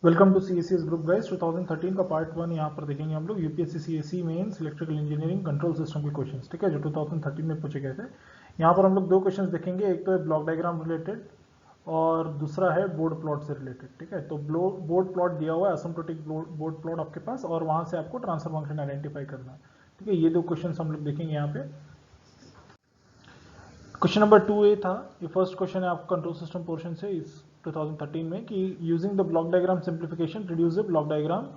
Welcome to CSC group guys 2013 का part 1 यहाँ पर देखेंगे हम लोग UPSC CSC mains electrical engineering control system के क्वेश्चंस, ठीक है, जो 2013 में पूछे गए थे। यहाँ पर हम लोग दो क्वेश्चंस देखेंगे, एक तो है ब्लॉक डायग्राम रिलेटेड और दूसरा है बोर्ड प्लॉट से रिलेटेड, ठीक है। तो बोर्ड प्लॉट दिया हुआ है, एसिम्प्टोटिक बोर्ड प्लॉट आपके पास, और वहाँ से आपको ट्रांसफर फंक्शन आइडेंटिफाई करना है, ठीक है। ये दो क्वेश्चन हम लोग देखेंगे यहाँ पे। क्वेश्चन नंबर 2A था, ये फर्स्ट क्वेश्चन है आपको कंट्रोल सिस्टम पोर्शन से इस 2013 में कि using the block diagram simplification reduce the block diagram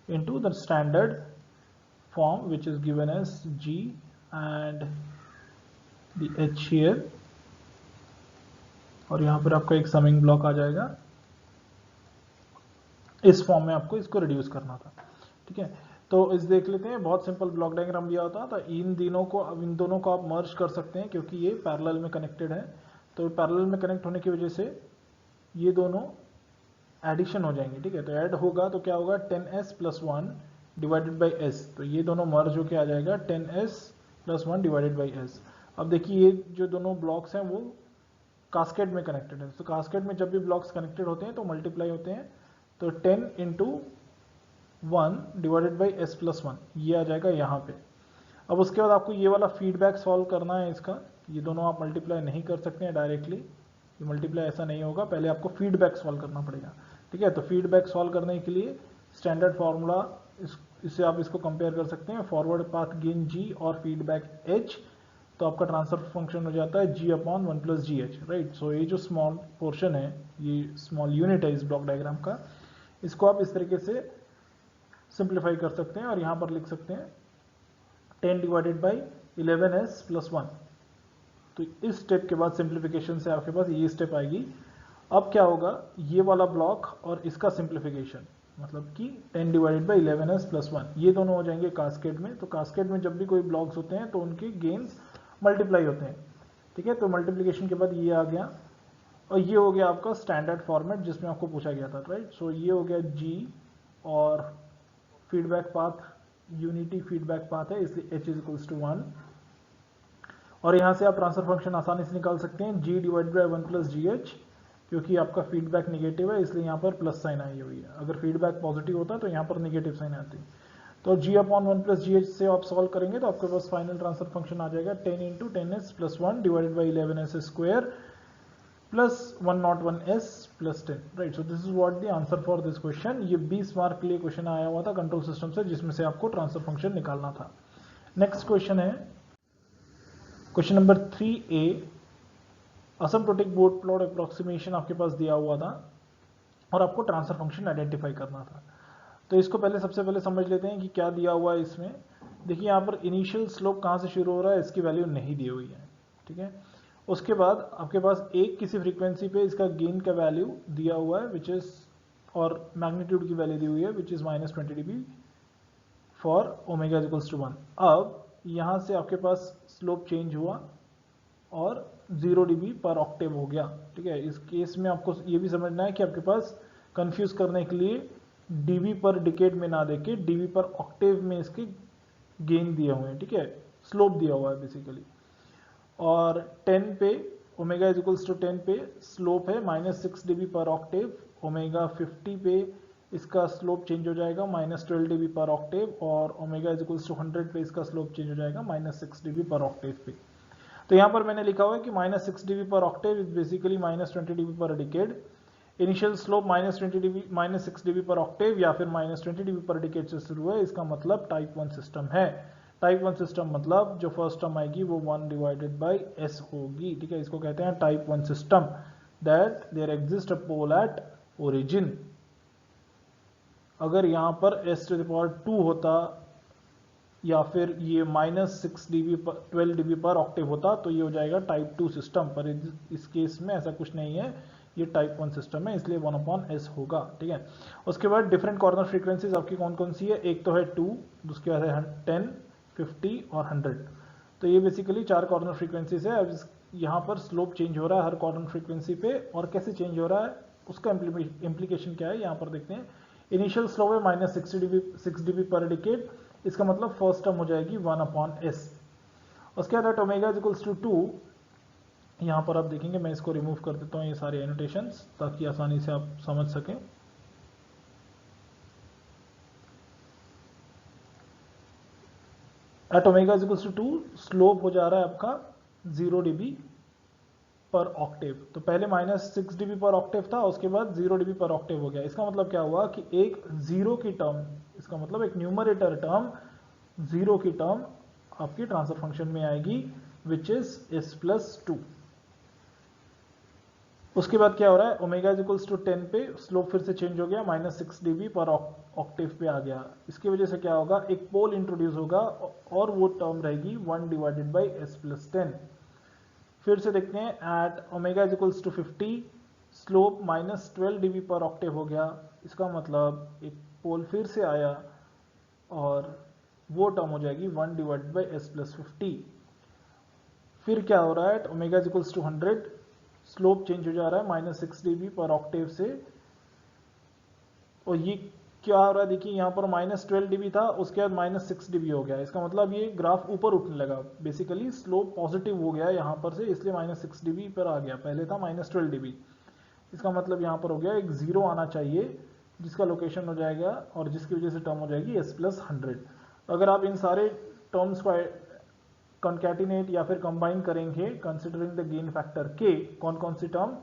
into the standard form which is given as G and the H here, और यहाँ पर आपका एक समिंग ब्लॉक आ जाएगा। इस फॉर्म में आपको इसको रिड्यूस करना था, ठीक है। तो इस देख लेते हैं, बहुत सिंपल ब्लॉक डायग्राम दिया होता तो इन दोनों को आप मर्ज कर सकते हैं क्योंकि ये पैरेलल में कनेक्टेड है। तो पैरेलल में कनेक्ट होने की वजह से ये दोनों एडिशन हो जाएंगे, ठीक है। तो ऐड होगा तो क्या होगा 10s + 1 डिवाइडेड बाई s, तो ये दोनों मर्ज होके आ जाएगा 10s + 1 डिवाइडेड बाई s। अब देखिए ये जो दोनों ब्लॉक्स हैं वो कास्केड में कनेक्टेड है, तो कास्केड में जब भी ब्लॉक्स कनेक्टेड होते हैं तो मल्टीप्लाई होते हैं, तो 10 × 1 डिवाइडेड बाई s + 1 ये आ जाएगा यहाँ पे। अब उसके बाद आपको ये वाला फीडबैक सॉल्व करना है इसका, ये दोनों आप मल्टीप्लाई नहीं कर सकते हैं डायरेक्टली, ये मल्टीप्लाई ऐसा नहीं होगा, पहले आपको फीडबैक सॉल्व करना पड़ेगा, ठीक है। तो फीडबैक सॉल्व करने के लिए स्टैंडर्ड फार्मूला इससे आप इसको कंपेयर कर सकते हैं, फॉरवर्ड पाथ गेन G और फीडबैक H, तो आपका ट्रांसफर फंक्शन हो जाता है G/1 + GH, राइट। सो ये जो स्मॉल पोर्शन है, ये स्मॉल यूनिट है इस ब्लॉक डायग्राम का, इसको आप इस तरीके से सिंप्लीफाई कर सकते हैं और यहाँ पर लिख सकते हैं 10 डिवाइडेड बाई 11s + 1। तो इस स्टेप के बाद सिंप्लीफिकेशन से आपके पास ये स्टेप आएगी। अब क्या होगा, ये वाला ब्लॉक और इसका सिंप्लीफिकेशन, मतलब कि 10 डिवाइडेड बाई 11s + 1 ये दोनों हो जाएंगे कास्केड में। तो कास्केड में जब भी कोई ब्लॉक्स होते हैं तो उनके गेन्स मल्टीप्लाई होते हैं, ठीक है। तो मल्टीप्लीकेशन के बाद ये आ गया और ये हो गया आपका स्टैंडर्ड फॉर्मेट जिसमें आपको पूछा गया था, राइट। सो ये हो गया G और feedback path unity feedback path है, इसलिए H = 1, और यहाँ से आप ट्रांसफर फंक्शन आसानी से निकाल सकते हैं G डिवाइडेड बाई 1 + GH, क्योंकि आपका फीडबैक नेगेटिव है इसलिए यहाँ पर प्लस साइन आई हुई है। अगर फीडबैक पॉजिटिव होता तो यहाँ पर नेगेटिव साइन आती। तो G/1 + GH से आप सॉल्व करेंगे तो आपके पास फाइनल ट्रांसफर फंक्शन आ जाएगा 10 × 10s + 1 divided by 11s² + 101s + 10, right. So this is what the answer for this question. ये 20 मार्क के लिए क्वेश्चन आया हुआ था कंट्रोल सिस्टम से, जिसमें से आपको ट्रांसफर फंक्शन निकालना था। नेक्स्ट क्वेश्चन है question number 3A, asymptotic Bode plot approximation आपके पास दिया हुआ था और आपको ट्रांसफर फंक्शन आइडेंटिफाई करना था। तो इसको सबसे पहले समझ लेते हैं कि क्या दिया हुआ है इसमें। देखिए यहाँ पर इनिशियल स्लोप कहाँ से शुरू हो रहा है, इसकी वैल्यू नहीं दी हुई है, ठीक है। उसके बाद आपके पास एक किसी फ्रीक्वेंसी पे इसका गेन का वैल्यू दिया हुआ है विच इज, और मैग्नीट्यूड की वैल्यू दी हुई है which is -20 dB for omega = 1। अब यहाँ से आपके पास स्लोप चेंज हुआ और 0 dB पर ऑक्टेव हो गया, ठीक है। इस केस में आपको ये भी समझना है कि आपके पास कंफ्यूज करने के लिए dB पर डिकेड में ना देके dB पर ऑक्टेव में इसके गेन दिए हुए हैं, ठीक है, स्लोप दिया हुआ है बेसिकली। और 10 पे ओमेगा = 10 पे स्लोप है -6 dB पर ऑक्टेव, ओमेगा 50 पे इसका स्लोप चेंज हो जाएगा -12 dB पर ऑक्टेव, और ओमेगा = 100 पे इसका स्लोप चेंज हो जाएगा -6 dB पर ऑक्टेव पे। तो यहाँ पर मैंने लिखा हुआ है कि -6 dB पर ऑक्टेव इज बेसिकली -20 dB पर डिकेड। इनिशियल स्लोप -6 dB पर ऑक्टेव या फिर -20 dB पर डिकेड से शुरू है, इसका मतलब टाइप 1 सिस्टम है। टाइप 1 सिस्टम मतलब जो फर्स्ट टर्म आएगी वो 1 डिवाइडेड बाई s होगी, ठीक है। इसको कहते हैं type 1 system, that there exist a pole at origin. अगर यहाँ पर s⁻² होता या फिर ये -6 dB पर 12 dB पर ऑक्टेव होता तो ये हो जाएगा टाइप 2 सिस्टम, पर इस केस में ऐसा कुछ नहीं है, ये टाइप 1 सिस्टम है, इसलिए 1/s होगा, ठीक है। उसके बाद डिफरेंट कॉर्नर फ्रीक्वेंसीज आपकी कौन कौन सी है, एक तो है 2, उसके बाद है 10, 50 और 100। तो ये बेसिकली 4 कॉर्नर फ्रीक्वेंसीज है। अब यहाँ पर स्लोप चेंज हो रहा है हर कॉर्नर फ्रीक्वेंसी पे, और कैसे चेंज हो रहा है उसका इम्प्लीकेशन क्या है यहाँ पर देखते हैं। इनिशियल स्लोप है -6 dB पर डिकेड, इसका मतलब फर्स्ट टर्म हो जाएगी 1/s। उसके बाद ओमेगा = 2, यहाँ पर आप देखेंगे, मैं इसको रिमूव कर देता हूँ ये सारे एनोटेशंस ताकि आसानी से आप समझ सकें। At omega is equals to 2 slope हो जा रहा है आपका 0 dB पर ऑक्टेव। तो पहले -6 dB पर ऑक्टेव था, उसके बाद 0 dB पर ऑक्टेव हो गया। इसका मतलब क्या हुआ कि एक जीरो की टर्म, इसका मतलब एक न्यूमरेटर टर्म, जीरो की टर्म आपकी ट्रांसफर फंक्शन में आएगी विच इज s+2। उसके बाद क्या हो रहा है, ओमेगा इज इक्वल्स टू 10 पे स्लोप फिर से चेंज हो गया, -6 dB पर ऑक्टेव पे आ गया। इसकी वजह से क्या होगा, एक पोल इंट्रोड्यूस होगा और वो टर्म रहेगी 1 डिवाइडेड बाई s+10। फिर से देखते हैं, at omega is equals to 50 slope -12 dB पर ऑक्टेव हो गया। इसका मतलब एक पोल फिर से आया और वो टर्म हो जाएगी 1 डिवाइडेड बाई s+50। फिर क्या हो रहा है, at omega is equals to 100 slope change हो जा रहा है -6 dB पर ऑक्टेव से, और ये क्या हो रहा है, देखिए यहाँ पर -12 dB था, उसके बाद -6 dB हो गया। इसका मतलब ये ग्राफ ऊपर उठने लगा, बेसिकली स्लोप पॉजिटिव हो गया यहाँ पर से, इसलिए -6 dB पर आ गया, पहले था -12 dB। इसका मतलब यहाँ पर हो गया एक जीरो आना चाहिए जिसका लोकेशन हो जाएगा और जिसकी वजह से टर्म हो जाएगी s+100। अगर आप इन सारे टर्म्स को कॉन्कैटिनेट या फिर कंबाइन करेंगे considering the gain factor k, कौन कौन सी टर्म,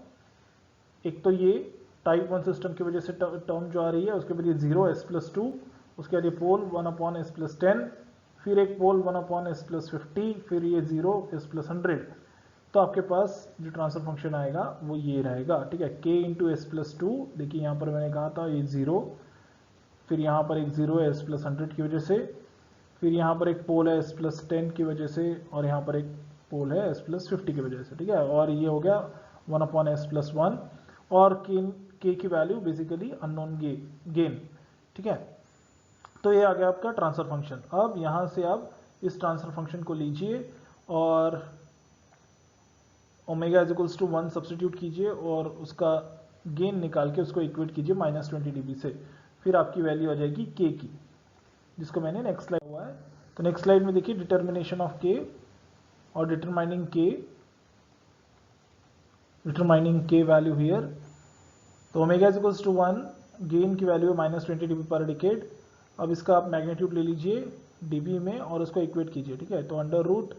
एक तो ये टाइप 1 सिस्टम की वजह से टर्म जो आ रही है, उसके बाद ये 0 s+2, उसके बाद ये पोल 1/s+10, फिर एक पोल 1/s+50, फिर ये 0 s+100। तो आपके पास जो ट्रांसफर फंक्शन आएगा वो ये रहेगा, ठीक है, k इंटू s+2। देखिए यहाँ पर मैंने कहा था ये 0, फिर यहाँ पर एक 0 है s+100 की वजह से, फिर यहाँ पर एक पोल है s+10 की वजह से, और यहाँ पर एक पोल है s+50 की वजह से, ठीक है, और ये हो गया 1/s+1, और k की वैल्यू बेसिकली अननोन गेन, ठीक है। तो ये आ गया आपका ट्रांसफर फंक्शन। अब यहाँ से आप इस ट्रांसफर फंक्शन को लीजिए और omega is equals to 1 substitute कीजिए और उसका गेन निकाल के उसको इक्वेट कीजिए -20 dB से, फिर आपकी वैल्यू आ जाएगी k की, जिसको मैंने नेक्स्ट स्लाइड हुआ है। तो नेक्स्ट स्लाइड में देखिए डिटर्मिनेशन ऑफ k और डिटरमाइनिंग k वैल्यू हियर। तो omega is equals to 1, gain की वैल्यू है -20 dB पर डिकेड। अब इसका आप मैग्नीट्यूड ले लीजिए dB में और उसको इक्वेट कीजिए, ठीक है। तो under root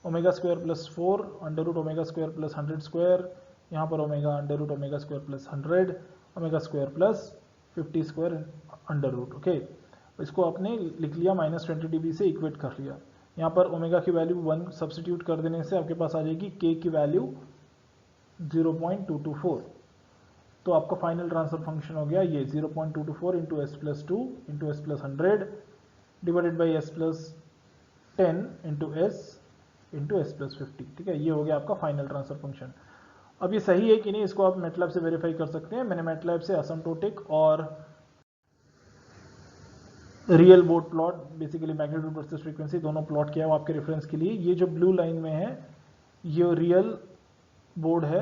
omega square plus 4, under root omega square plus 100 square, यहाँ पर omega under root omega square plus 100, omega square plus 50 square under root, okay. इसको आपने लिख लिया -20 dB से इक्वेट कर लिया। यहाँ पर ओमेगा की वैल्यू 1 सब्सटीट्यूट कर देने से आपके पास आ जाएगी k की वैल्यू 0.224। तो आपका फाइनल ट्रांसफर फंक्शन हो गया ये 0.224 into s+2 into s+100 divided by s+10 into s+50, ठीक है। ये हो गया आपका फाइनल ट्रांसफर फंक्शन। अब ये सही है कि नहीं, इसको आप मैटलैब से वेरीफाई कर सकते हैं। मैंने मैटलैब से असिम्प्टोटिक और real board plot, basically magnitude versus frequency, दोनों प्लॉट किया है आपके रेफरेंस के लिए। ये जो ब्लू लाइन में है ये रियल बोर्ड है,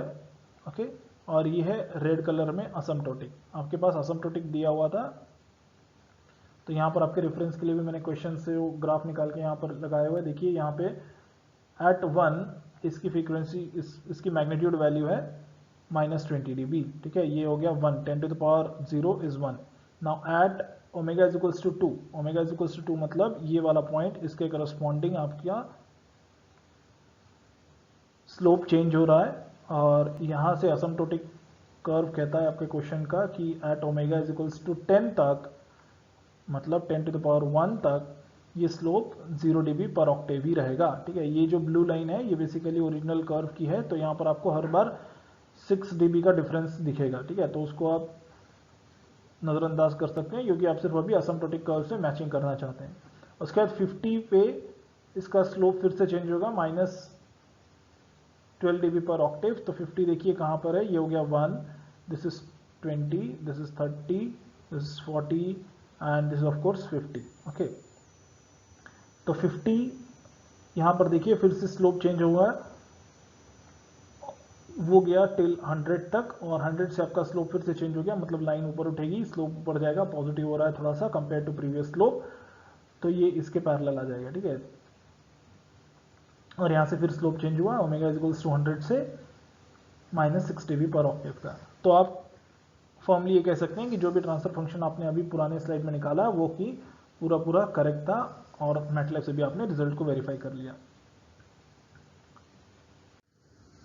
ओके, और ये है रेड कलर में असिम्प्टोटिक। आपके पास असिम्प्टोटिक दिया हुआ था, तो यहाँ पर आपके रेफरेंस के लिए भी मैंने क्वेश्चन से वो ग्राफ निकाल के यहाँ पर लगाया हुआ है। देखिए यहाँ पे एट 1 इसकी फ्रीक्वेंसी, इसकी मैग्नीट्यूड वैल्यू है -20 dB, ठीक है। ये हो गया 1, 10⁻0 is 1। Now at omega is equals to 2, omega is equals to 2 मतलब ये वाला पॉइंट, इसके करस्पॉन्डिंग आपका स्लोप चेंज हो रहा है, और यहाँ से असिम्प्टोटिक कर्व कहता है आपके क्वेश्चन का कि at omega is equals to 10 तक, मतलब 10⁻1 तक ये स्लोप 0 dB पर ऑक्टेव ही रहेगा, ठीक है। ये जो ब्लू लाइन है ये बेसिकली ओरिजिनल कर्व की है, तो यहाँ पर आपको हर बार 6 dB का डिफरेंस दिखेगा, ठीक है। तो उसको आप नज़रअंदाज कर सकते हैं क्योंकि आप सिर्फ अभी असिम्प्टोटिक कर्व से मैचिंग करना चाहते हैं। उसके बाद 50 पे इसका स्लोप फिर से चेंज होगा -12 dB पर ऑक्टेव। तो 50 देखिए कहाँ पर है, ये हो गया 1, this is 20, this is 30, this is 40 and this of course 50, okay. तो 50 यहाँ पर देखिए फिर से स्लोप चेंज हुआ, वो गया टिल 100 तक, और 100 से आपका स्लोप फिर से चेंज हो गया, मतलब लाइन ऊपर उठेगी, स्लोप ऊपर जाएगा, पॉजिटिव हो रहा है थोड़ा सा कंपेयर टू प्रीवियस स्लोप, तो ये इसके पैरेलल आ जाएगा, ठीक है। और यहाँ से फिर स्लोप चेंज हुआ, ओमेगा इज इक्वल्स टू 100 से -6 dB पर ऑक्टेव का। तो आप फॉर्मली ये कह सकते हैं कि जो भी ट्रांसफर फंक्शन आपने अभी पुराने स्लाइड में निकाला वो कि पूरा करेक्ट था और मैटलैब से भी आपने रिजल्ट को वेरीफाई कर लिया।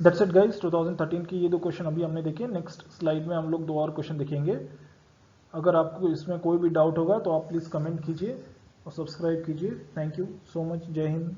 दैट्स इट गाइस, 2013 की ये 2 क्वेश्चन अभी हमने देखे। नेक्स्ट स्लाइड में हम लोग 2 और क्वेश्चन देखेंगे। अगर आपको इसमें कोई भी डाउट होगा तो आप प्लीज़ कमेंट कीजिए और सब्सक्राइब कीजिए। Thank you so much. जय हिंद।